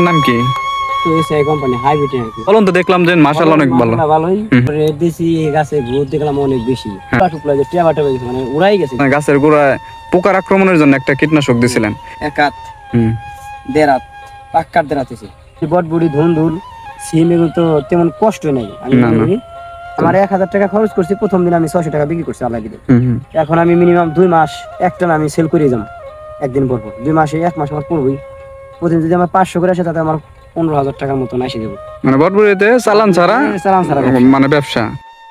নাম কি? তো এসআই কোম্পানি হাইব্রিড নাকি ফলন তো দেখলাম যে মাশাআল্লাহ অনেক ভালো। ভালোই রেট দিছি গাছে গ্রোথ দেখলাম অনেক বেশি। টুকলা যে টিয়াবাটা হয়ে গেছে মানে উড়াই গেছে। গাছের গোড়ায় পোকার আক্রমণের জন্য একটা কীটনাশক দিছিলেন। এক হাত দেড় হাত পাক্কার দেড় হাত আছে। বটবুড়ি ধুন্দুল সিম এগুলো তো তেমন কষ্ট নেই। আমি আমার 1000 টাকা খরচ করছি, প্রথম দিন আমি 600 টাকা বিক্রি করছি আল্লাহ দিলে। এখন আমি মিনিমাম 2 মাস একটা আমি সেল করে যাব একদিন পর পর। 2 মাসে 1 মাস আমার পড়বই। প্রতিদিন যদি আমার 500 করে আসে তাতে আমার 15,000 টাকার মতন আসে দেবো। মানে বটবুড়িতে চালান ছাড়া মানে ব্যবসা।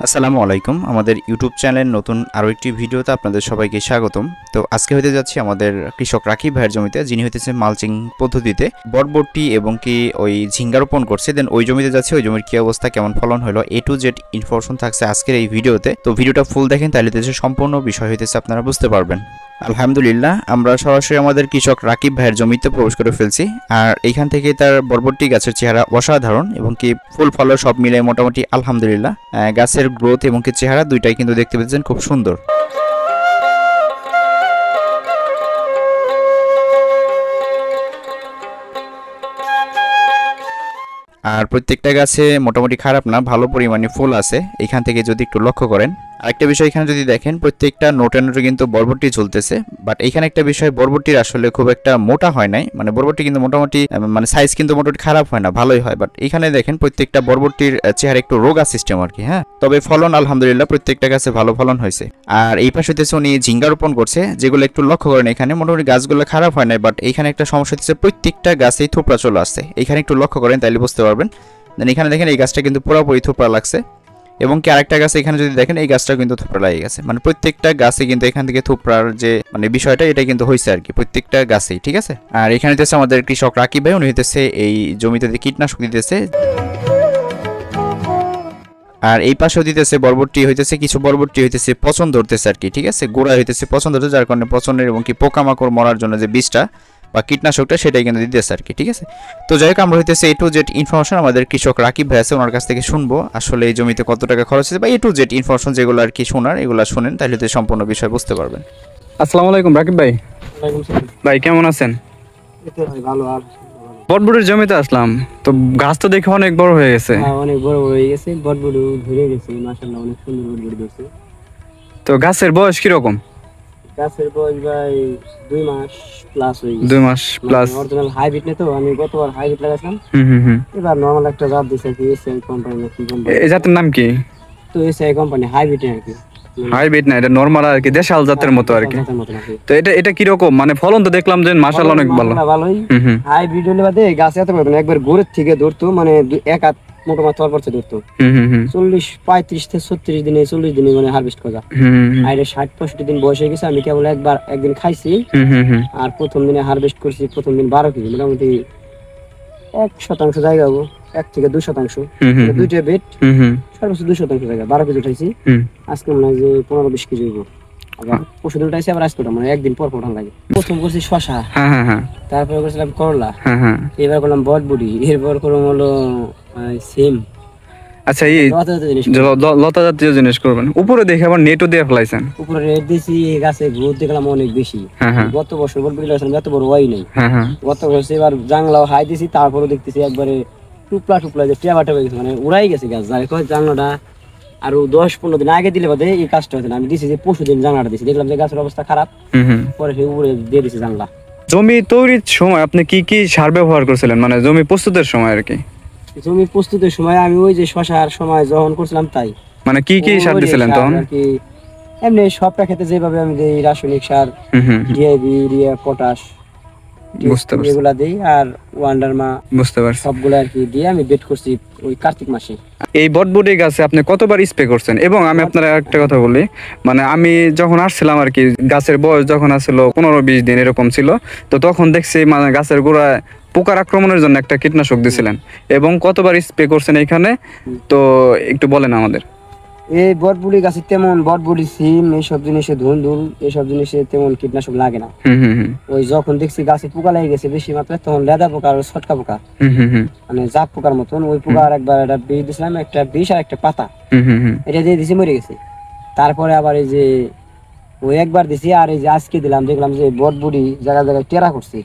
আসসালামু আলাইকুম, আমাদের ইউটিউব চ্যানেল নতুন আরও একটি ভিডিওতে আপনাদের সবাইকে স্বাগতম। তো আজকে হতে যাচ্ছি আমাদের কৃষক রাকিব ভাইয়ের জমিতে, যিনি হইতেছে মালচিং পদ্ধতিতে বটবটি এবং কি ওই ঝিঙ্গা রোপণ করছে। দেন ওই জমিতে যাচ্ছে, ওই জমির কি অবস্থা, কেমন ফলন হলো, A to Z ইনফরমেশন থাকছে আজকের এই ভিডিওতে। তো ভিডিওটা ফুল দেখেন, তাহলে সম্পূর্ণ বিষয় হইতেছে আপনারা বুঝতে পারবেন। আলহামদুলিল্লাহ, আমরা সরাসরি আমাদের কৃষক রাকিব ভাইয়ের জমিতে প্রবেশ করে ফেলছি। আর এইখান থেকে তার বরবটি গাছের চেহারা অসাধারণ এবং কি ফুল ফল সব মিলে মোটামুটি আলহামদুলিল্লাহ। গাছের গ্রোথ এবং কি চেহারা দুইটাই কিন্তু দেখতে পেয়েছেন খুব সুন্দর। আর প্রত্যেকটা গাছে মোটামুটি খারাপ না, ভালো পরিমাণে ফুল আছে এখান থেকে যদি একটু লক্ষ্য করেন। আরেকটা বিষয় এখানে যদি দেখেন, প্রত্যেকটা নোটে নোটে কিন্তু বরবটি ঝুলতেছে। বাট এখানে একটা বিষয়, বরবটির আসলে খুব একটা মোটা হয় নাই, মানে বরবটি কিন্তু মোটামুটি মানে সাইজ কিন্তু মোটামুটি খারাপ হয় না, ভালোই হয়। বাট এখানে দেখেন প্রত্যেকটা বরবটির চেহারা একটু রোগা সিস্টেম আর কি। হ্যাঁ, তবে ফলন আলহামদুলিল্লাহ প্রত্যেকটা গাছে ভালো ফলন হয়েছে। আর এই পাশে হইতেছে উনি ঝিঙ্গা রোপণ করছে, যেগুলো একটু লক্ষ্য করেন এখানে মোটামুটি গাছগুলো খারাপ হয় নাই। বাট এখানে একটা সমস্যা হচ্ছে, প্রত্যেকটা গাছেই থোপড়া চলে আসছে। এখানে একটু লক্ষ্য করেন তাহলে বুঝতে পারবেন। দেন এখানে দেখেন এই গাছটা কিন্তু পুরোপুরি থোপড়া লাগছে, এবং কি আরেকটা গাছ এখানে যদি দেখেন এই গাছটা কিন্তু থোপড়া লেগে গেছে। মানে প্রত্যেকটা গাছে কিন্তু এখান থেকে থোপড়ার যে মানে বিষয়টা, এটা কিন্তু হয়েছে আর কি প্রত্যেকটা গাছেই, ঠিক আছে। আর এখানে হইতেছে আমাদের কৃষক রাকিব ভাই, উনি হইতেছে এই জমিতে কীটনাশক দিতেছে। আর এই পাশেও দিতেছে বরবটি হইতেছে, কিছু বরবটি হইতেছে পচন ধরতেছে আর কি, ঠিক আছে। গোড়া হইতেছে পচন ধরতেছে, যার কারণে পচনের এবং কি পোকামাকড় মরার জন্য যে বীজটা বা কীটনাশকটা সেটাই কিন্তু দিতেছে আর কি, ঠিক আছে। তো যাই হোক, আমরা হইতেছে A to Z ইনফরমেশন আমাদের কৃষক রাকিব ভাই আছে, ওনার কাছ থেকে শুনবো আসলে এই জমিতে কত টাকা খরচ হয়েছে, বা A to Z ইনফরমেশন যেগুলো আর কি শোনার, এগুলো শুনেন, তাহলে তো সম্পূর্ণ বিষয় বুঝতে পারবেন। আসসালামু আলাইকুম রাকিব ভাই। ভাই কেমন আছেন? ভালো। আর বটবুড়ির জমিতে আসলাম, তো গাছ তো দেখে অনেক বড় হয়ে গেছে। অনেক বড় হয়ে গেছে, বটবুড়ি ধরে গেছে মাশাআল্লাহ, অনেক সুন্দর বটবুড়ি ধরছে। তো গাছের বয়স কিরকম? গাছের বয়স ভাই 2 মাস প্লাস হয়ে গেছে। 2 মাস প্লাস। অরিজিনাল হাইব্রিড নেই তো, আমি গতবার হাইব্রিড লাগাইছিলাম। এবার নরমাল একটা জাত দিছে কি এসআই কোম্পানি নাকি কোম্পানি। এই জাতের নাম কি? তো এসআই কোম্পানি হাইব্রিড নাকি। হাইব্রিড না, এটা নরমাল আর কি, দেশাল জাতের মতো আর কি। তো এটা কি রকম, মানে ফলন তো দেখলাম যে মাশাআল্লাহ অনেক ভালো। ভালোই। হাইব্রিড হলে বাদে গাছে এত বড় না, একবার গোড়ের থেকে ধরতো, মানে এক হাত মোটামুটি তল পড়ছে ধরতো। 35 থেকে 36 দিনে 40 দিনে মানে হারভেস্ট করা। আর 60-65 দিন বয়স হয়ে গেছে। আমি কেবল একদিন খাইছি। আর প্রথম দিনে হারভেস্ট করছি, প্রথম দিন 12 কেজি, মোটামুটি 1% জায়গা হবো, 1 থেকে 2%। দুইটা বেড সর্বোচ্চ 2% জায়গা 12 কেজি উঠাইছি। আজকে মনে হয় যে 15-20 কেজি হইব। আবার পরশু দিন উঠাইছি, আবার আজকে মানে একদিন পর পর লাগে। প্রথম করছি শশা, তারপরে করছিলাম করলা, এবার করলাম বটবুড়ি, এরপর করলাম হলো সিম। আচ্ছা, এই লতা জাতীয় জিনিস করবেন। উপরে দেখে আবার নেটও দিয়ে ফেলাইছেন। উপরে নেট দিয়েছি, গাছে গ্রোথ দেখলাম অনেক বেশি। গত বছর বটবুড়ি লাগাইছিলাম, এত বড় হয় নাই। গত বছর এবার জাংলাও হাই দিয়েছি, তারপরে দেখতেছি একবারে টুপলা যে টিয়াবাটা হয়ে গেছে, মানে উড়াই গেছে গাছ। যাই কয় জাংলাটা আরো 10-15 দিন আগে দিলে বাদে এই কাজটা হতো না। আমি দিছি যে পরশু দিন জাংলাটা দিছি, দেখলাম যে গাছের অবস্থা খারাপ, পরে সেই উপরে দিয়ে দিছি জাংলা। জমি তৈরির সময় আপনি কি কি সার ব্যবহার করছিলেন, মানে জমি প্রস্তুতের সময় আর কি? জমি প্রস্তুতের সময় আমি ওই যে শশার সময় যখন করছিলাম তাই। মানে কি কি সার দিছিলেন তখন? এমনি সবটা খেতে যেভাবে আমি দেই, রাসায়নিক সার, ডিআইবি, ইউরিয়া, পটাশ, এগুলা দেই, আর ওয়ান্ডারমা, বুঝতে পারছি, সবগুলো আর কি দিয়ে আমি বেড করছি ওই কার্তিক মাসে। এই বটবুটি গাছে আপনি কতবার স্প্রে করছেন? এবং আমি আপনার একটা কথা বলি, মানে আমি যখন আসছিলাম আর কি, গাছের বয়স যখন আসছিল 15-20 দিন এরকম ছিল, তো তখন দেখছি মানে গাছের গোড়ায় পোকার আক্রমণের জন্য একটা কীটনাশক দিছিলেন, এবং কতবার স্প্রে করছেন এখানে, তো একটু বলেন আমাদের। এই বটবুড়ি গাছে তেমন বটবুড়ি, সিম, এইসব জিনিসে ধুন্দুল, এইসব জিনিসে তেমন কীটনাশক লাগে না। ওই যখন দেখছি গাছে পোকা লেগে গেছে বেশি মাত্রায়, তখন লেদা পোকা আর ছটকা পোকা, মানে জাপ পোকার মতন, ওই পোকা আর একবার একটা বিষ দিছিলাম, একটা বিষ আর একটা পাতা, এটা দিয়ে দিছি, মরে গেছে। তারপরে আবার এই যে ওই একবার দিছি, আর এই যে আজকে দিলাম, দেখলাম যে বটবুড়ি জায়গা জায়গায় টেরা করছে,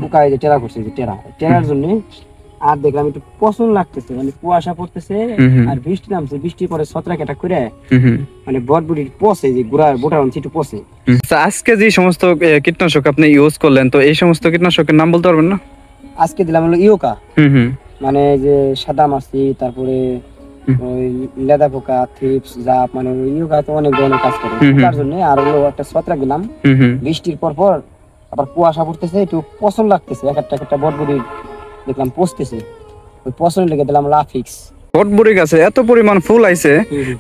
পোকা এই যে টেরা করছে, যে টেরার জন্য। আর দেখলাম একটু পছন্দ লাগতেছে, মানে কুয়াশা পড়তেছে আর বৃষ্টি নামছে, বৃষ্টি পরে ছত্রাক এটা করে মানে বটবুড়ি পচে, যে গুড়ার বোটার অংশ একটু পচে। আজকে যে সমস্ত কীটনাশক আপনি ইউজ করলেন, তো এই সমস্ত কীটনাশকের নাম বলতে পারবেন না? আজকে দিলাম হলো ইয়োকা, মানে যে সাদা মাছি, তারপরে ওই লেদা পোকা, থ্রিপস, জাপ, মানে ওই ইয়োকা তো অনেক ধরনের কাজ করে তার জন্য। আর হলো একটা ছত্রাক দিলাম, বৃষ্টির পর পর আবার কুয়াশা পড়তেছে, একটু পছন্দ লাগতেছে, একটা বটবুড়ি দেখলাম পচতেছে, ওই পছন্দ লেগে দিলাম লাফিক্স। বটবুড়ি গাছে এত পরিমাণ ফুল আইছে,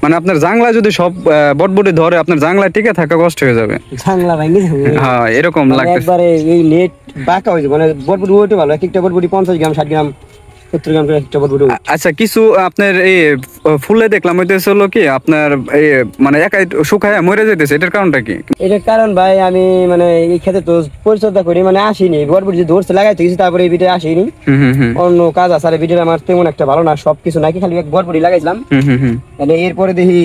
মানে আপনার জাংলায় যদি সব বটবুড়ি ধরে আপনার জাংলায় টিকে থাকা কষ্ট হয়ে যাবে, জাংলা ভাঙে যাবে। হ্যাঁ এরকম লাগতেছে একবারে এই নেট বাঁকা হয়ে যাবে, মানে বটবুড়ি ওইটা ভালো, এক একটা বটবুড়ি 50 গ্রাম 60 গ্রাম 70 গ্রাম করে একটা বটবুড়ি। আচ্ছা, কিছু আপনার এই ফুলে দেখলাম হইতেছে হলো কি আপনার এই মানে একাই শুকায় মরে যাইতেছে, এটার কারণটা কি? এটার কারণ ভাই আমি মানে এই ক্ষেত্রে তো পরিচর্যা করি, মানে আসিনি, বটবুড়ি যে ধরছে লাগাইতে গেছি, তারপরে এই ভিডিও আসিনি, অন্য কাজ আছে, আর ভিডিও আমার তেমন একটা ভালো না, সবকিছু নাকি খালি এক বটবুড়ি লাগাইছিলাম। মানে এরপরে দেখি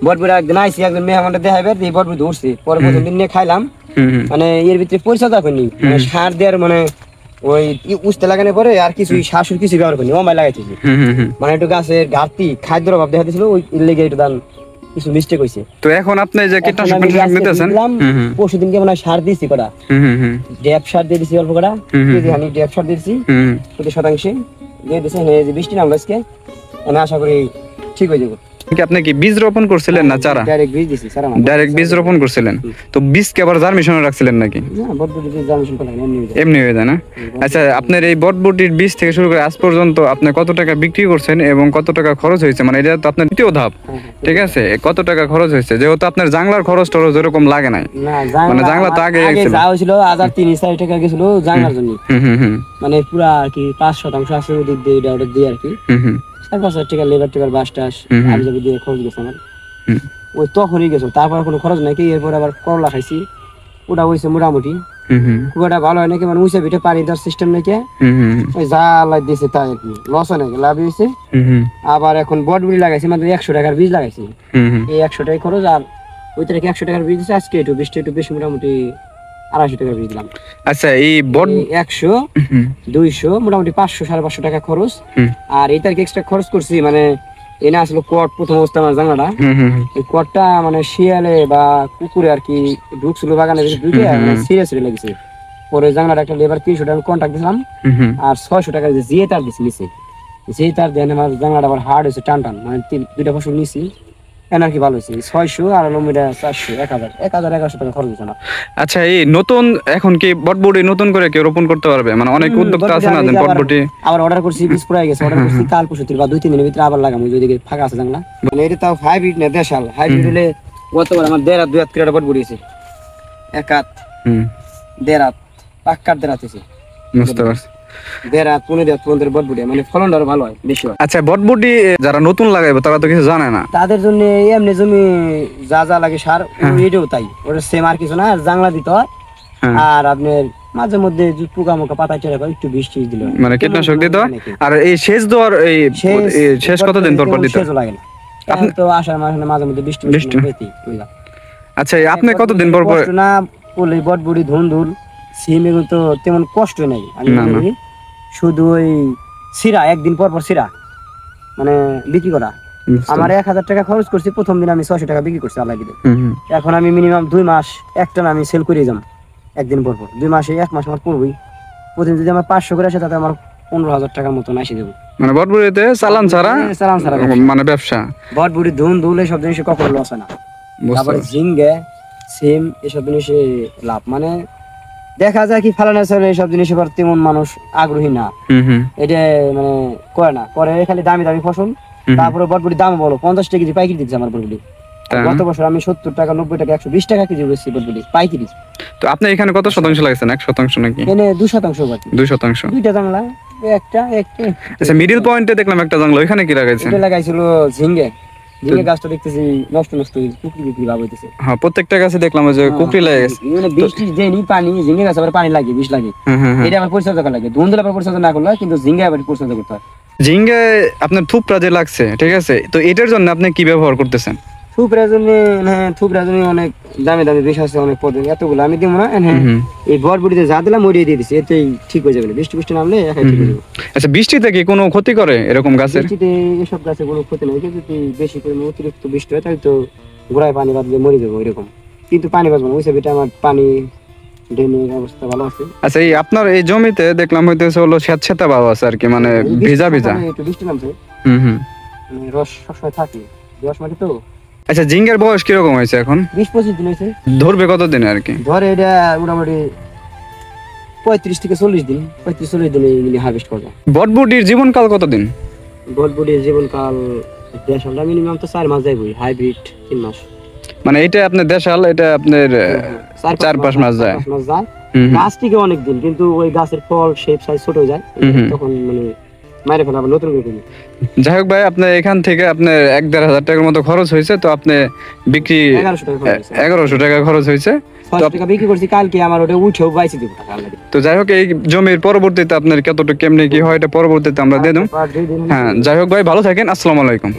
বটবুড়ি একদিন আইসি, একজন মেহমানটা দেখাবে, এই বটবুড়ি ধরছে, পরে প্রথম দিন নিয়ে খাইলাম, মানে এর ভিতরে পরিচর্যা করিনি, মানে সার দেওয়ার মানে ওই উস্তে লাগানোর পরে আর কিছু শাশুর কিছু ব্যবহার করিনি, অমায় লাগাইতেছি, মানে একটু গাছের ঘাটতি, খাদ্যের অভাব দেখা দিয়েছিল, ওই লেগে একটু দান কিছু মিস্টেক হয়েছে। তো এখন আপনি যে কীটনাশক নিতেছেন, পরশুদিনকে মনে হয় সার দিয়েছি কটা, ড্যাপ সার দিয়ে দিছি অল্প কটা, আমি ড্যাপ সার দিয়েছি 20% দিয়ে দিয়েছি, যে বৃষ্টি নামলো আজকে, আমি আশা করি ঠিক হয়ে যাবো। আপনি কি বীজ রোপণ করছিলেন না চারা? ডাইরেক্ট বীজ দিছি, সারা ডাইরেক্ট বীজ রোপণ করছিলেন, তো বীজকে আবার জার্মিনেশন রাখছিলেন নাকি? না, বটবুটি বীজ জার্মিনেশন করা এমনি হয়ে যায় না? আচ্ছা, আপনার এই বটবুটির বীজ থেকে শুরু করে আজ পর্যন্ত আপনি কত টাকা বিক্রি করছেন এবং কত টাকা খরচ হয়েছে? মানে এটা তো আপনার দ্বিতীয় ধাপ, ঠিক আছে, কত টাকা খরচ হয়েছে? যেহেতু আপনার জাংলার খরচ টরচ এরকম লাগে নাই, মানে জাংলা তো আগে যা হয়েছিল 1003-4 টাকা গেছিল জাংলার জন্য, মানে পুরা আর কি 5% আছে ওদিক দিয়ে, এটা ওটা দিয়ে আর কি 4-5 টাকা লেবার টেবার বাস টাস আর যাবে দিয়ে খরচ গেছে আমার, ওই তখনই গেছে, তারপর কোনো খরচ নাই কি। এরপর আবার করলা খাইছি, ওটা হয়েছে মোটামুটি, খুব একটা ভালো হয় নাকি, মানে উঁচা পিঠে পানি দেওয়ার সিস্টেম নাকি, ওই যা আল্লাহ দিয়েছে তাই আর কি, লস হয় নাকি, লাভ হয়েছে। আবার এখন বটবুড়ি লাগাইছি, মানে 100 টাকার বীজ লাগাইছি, এই 100 টাকায় খরচ, আর ওই থেকে 100 টাকার বীজ দিচ্ছে, আজকে একটু বৃষ্টি একটু বেশি, মোটামুটি 250 টাকার বীজ দিলাম। আচ্ছা, এই বট 100 200 মোটামুটি 500-550 টাকা খরচ। আর এই তারিখে এক্সট্রা খরচ করছি, মানে এনে আসলে কট প্রথম অবস্থা আমার জানলাটা, এই কটটা মানে শিয়ালে বা কুকুরে আর কি ঢুকছিল বাগানে, ঢুকে সিরিয়াস হয়ে লেগেছে, পরে জানলাটা একটা লেবার 300 টাকা কন্ট্রাক্ট দিলাম, আর 600 টাকা যে তার দিচ্ছি নিচে, যে তার দেন আমার জানলাটা আবার হার্ড হয়েছে, টান টান, মানে 2টা ফসল নিছি, এনার কি ভালো হয়েছে, 600 আর লম্বিটা 400, 1100 টাকা খরচ হয়েছে না। আচ্ছা, এই নতুন এখন কি বটবুটি নতুন করে কেউ রোপণ করতে পারবে? মানে অনেক উদ্যোক্তা আছে না, বটবুটি আবার অর্ডার করছি, বীজ পুরাই গেছে, অর্ডার করছি কাল পরশু বা 2-3 দিনের ভিতরে আবার লাগাবো, যদি ফাঁকা আছে জানলা। মানে এটা তাও হাইব্রিড না, দেশাল হাইব্রিড হলে গতবার আমার 1.5 হাত 2 হাত বটবুটি আছে, 1 হাত 1.5 হাত পাক্কার 1.5 হাত আছে, বুঝতে পারছি, 1.5 হাত 15 হাত পর্যন্ত বটবুটি, মানে ফলনটা আরো ভালো হয়, বেশি হয়। আচ্ছা, বটবুটি যারা নতুন লাগাইবে তারা তো কিছু জানে না, তাদের জন্য এমনি জমি যা যা লাগে সার এটাও তাই, ওটা সেম আর কিছু না, আর জাংলা দিতে হয়, আর আপনার মাঝে মধ্যে পোকা মোকা পাতা চেরা একটু বৃষ্টি দিলে মানে কীটনাশক দিতে হয়। আর এই সেচ দেওয়ার এই শেষ কতদিন পর পর দিতে হয়? লাগে না, এখন তো আষাঢ় মাসে মাঝে মধ্যে বৃষ্টি হইতেই। আচ্ছা, আপনি কতদিন পর পর না বলে বটবুড়ি ধুন্দুল সিম এগুলো তো তেমন কষ্ট নাই, আমি বলি শুধু ওই সিরা একদিন পর পর সিরা মানে বিক্রি করা। আমার 1000 টাকা খরচ করছি, প্রথম দিন আমি 600 টাকা বিক্রি করছি আল্লাহ দিলে। এখন আমি মিনিমাম 2 মাস একটা আমি সেল করে যাম, একদিন পর পর 2 মাসে 1 মাস আমার পড়বই, প্রতিদিন যদি আমার 500 করে আসে তাতে আমার 15,000 টাকার মতন আসে যাবো। মানে বটবুটিতে চালান ছাড়া মানে ব্যবসা, বটবুটি ধুন্দুল এসব জিনিসে কখনো লস হয় না। তারপরে ঝিঙ্গে সিম এসব জিনিসে লাভ, মানে দেখা যায় কি ফালানো চলে এসব জিনিস এবার তেমন মানুষ আগ্রহী না, এটা মানে করে না, করে খালি দামি দামি ফসল। তারপরে বটবুটি দাম বলো 50 টাকা কেজি পাইকারি দিচ্ছে আমার বটবুটি, গত বছর আমি 70 টাকা 90 টাকা 120 টাকা কেজি বেচছি বটবুটি পাইকারি। তো আপনি এখানে কত শতাংশ লাগাইছেন? 1% নাকি? এখানে 2% 2%, দুইটা জাংলা, একটা। আচ্ছা, মিডল পয়েন্টে দেখলাম একটা জাংলা, ওইখানে কি লাগাইছেন? এটা লাগাইছিল ঝিঙ্গে গাছটা দেখতেছি নষ্ট কুকরি বিক্রি ভাব হইতেছে। হ্যাঁ, প্রত্যেকটা গাছে দেখলাম যে কুকরি লাগে গেছে, মানে বৃষ্টি দেয়নি পানি, ঝিঙ্গে গাছে আবার পানি লাগে, বিষ লাগে, এটা আমার পরিচর্যা করা লাগে। ধুন্দুল আবার পরিচর্যা না করলে, কিন্তু ঝিঙ্গে আবার পরিচর্যা করতে হয়। ঝিঙ্গে আপনার থুপরা যে লাগছে, ঠিক আছে, তো এটার জন্য আপনি কি ব্যবহার করতেছেন? থুপরা জন্য হ্যাঁ থুপরা জন্য অনেক দামি দামি বিষ আছে অনেক পদ্ধতি, এতগুলো আমি দিব না। হ্যাঁ এই বরবটিতে যা দিলাম মরিয়ে দিয়ে দিছি, এতেই ঠিক হয়ে যাবে। বৃষ্টি বৃষ্টি নামলে একাই ঠিক হয়ে যাবে। আচ্ছা, বৃষ্টিতে কি কোনো ক্ষতি করে এরকম গাছের? বৃষ্টিতে এসব গাছে কোনো ক্ষতি নেই, কিন্তু যদি বেশি পরিমাণে অতিরিক্ত বৃষ্টি হয় তাহলে তো গোড়ায় পানি বাঁধলে মরে যাবো এরকম, কিন্তু পানি বাঁচবো না। ওই সাইডে আমার পানি ড্রেনের অবস্থা ভালো আছে। আচ্ছা, এই আপনার এই জমিতে দেখলাম হইতেছে হলো স্যাঁতস্যাঁতে ভাব আছে আর কি, মানে ভিজা ভিজা। একটু বৃষ্টি নামছে, মানে রস সবসময় থাকে, দোআঁশ মাটি তো। আচ্ছা, ঝিঙ্গের বয়স কিরকম হয়েছে এখন? 20-25 দিন হয়েছে। ধরবে কতদিনে আর কি? ধরে এটা মোটামুটি 35 থেকে 40 দিন, 35-40 দিনে হারভেস্ট করা যায়। বটবুটির জীবনকাল কতদিন? বটবটির জীবনকাল দেশালটা মিনিমাম তো 4 মাস যাইবই, হাইব্রিড 3 মাস। মানে এটা আপনার দেশাল, এটা আপনার 4-5 মাস যায়। গাছ থেকে অনেক দিন, কিন্তু ওই গাছের ফল শেপ সাইজ ছোট হয়ে যায়, তখন মানে মাইরে ফেলা আবার নতুন করে কিনি। যাই হোক ভাই, আপনার এখান থেকে আপনার 1-1.5 হাজার টাকার মতো খরচ হয়েছে, তো আপনি বিক্রি 1100 টাকা খরচ হয়েছে। 600 টাকা বিক্রি করছি, কালকে আমার ওটা উঠেও বাইছে দিব টাকা আল্লাহ। তো যাই হোক, এই জমির পরবর্তীতে আপনার কতটুকু কেমনে কি হয় এটা পরবর্তীতে আমরা দিয়ে দেব। হ্যাঁ, যাই হোক ভাই, ভালো থাকেন, আসসালামু আলাইকুম।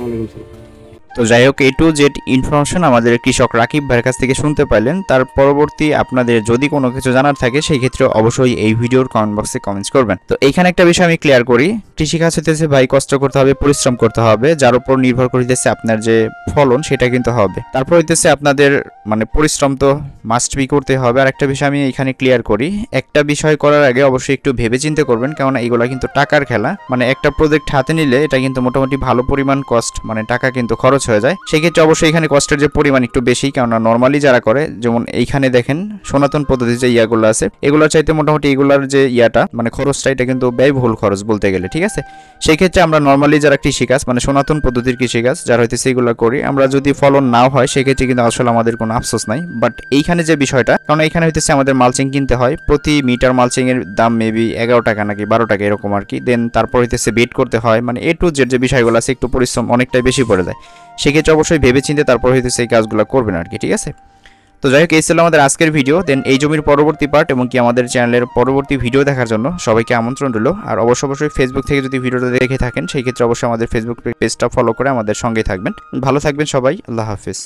তো যাই হোক, A to Z ইনফরমেশন আমাদের কৃষক রাকিব ভাইয়ের কাছ থেকে শুনতে পাইলেন। তার পরবর্তী আপনাদের যদি কোনো কিছু জানার থাকে সেই ক্ষেত্রে অবশ্যই এই ভিডিওর কমেন্ট বক্সে কমেন্টস করবেন। তো এইখানে একটা বিষয় আমি ক্লিয়ার করি, কৃষিকাজ হইতেছে ভাই কষ্ট করতে হবে, পরিশ্রম করতে হবে, যার উপর নির্ভর করিতেছে আপনার যে ফলন সেটা কিন্তু হবে। তারপর হইতেছে আপনাদের মানে পরিশ্রম তো মাস্ট বি করতে হবে। আর একটা বিষয় আমি এখানে ক্লিয়ার করি, একটা বিষয় করার আগে অবশ্যই একটু ভেবে চিন্তে করবেন, কেননা এগুলা কিন্তু টাকার খেলা। মানে একটা প্রজেক্ট হাতে নিলে এটা কিন্তু মোটামুটি ভালো পরিমাণ কস্ট, মানে টাকা কিন্তু খরচ হয়ে যায়। সেক্ষেত্রে অবশ্যই এখানে কষ্টের যে পরিমাণ একটু বেশি, কেননা নর্মালি যারা করে, যেমন এইখানে দেখেন সনাতন পদ্ধতি যে ইয়াগুলো আছে, এগুলোর চাইতে মোটামুটি এগুলার যে ইয়াটা মানে খরচটা, এটা কিন্তু ব্যয়বহুল খরচ বলতে গেলে, ঠিক আছে। সেই ক্ষেত্রে আমরা নর্মালি যারা কৃষিকাজ মানে সনাতন পদ্ধতির কৃষিকাজ যারা হইতেছে এগুলো করি, আমরা যদি ফলন নাও হয় সেক্ষেত্রে কিন্তু আসলে আমাদের কোনো আফসোস নাই। বাট এইখানে যে বিষয়টা, কারণ এইখানে হইতেছে আমাদের মালচিং কিনতে হয়, প্রতি মিটার মালচিং এর দাম মেবি 11 টাকা নাকি 12 টাকা এরকম আর কি। দেন তারপর হইতেছে বেড করতে হয়, মানে A to Z যে বিষয়গুলো আছে একটু পরিশ্রম অনেকটাই বেশি পড়ে যায়। সেক্ষেত্রে অবশ্যই ভেবে চিন্তে তারপর হইতেছে এই কাজগুলো করবেন আর কি, ঠিক আছে। তো যাই হোক, এই ছিল আমাদের আজকের ভিডিও। দেন এই জমির পরবর্তী পার্ট এবং কি আমাদের চ্যানেলের পরবর্তী ভিডিও দেখার জন্য সবাইকে আমন্ত্রণ রইল। আর অবশ্যই ফেসবুক থেকে যদি ভিডিওটা দেখে থাকেন সেই ক্ষেত্রে অবশ্যই আমাদের ফেসবুক পেজটা ফলো করে আমাদের সঙ্গেই থাকবেন। ভালো থাকবেন সবাই, আল্লাহ হাফিজ।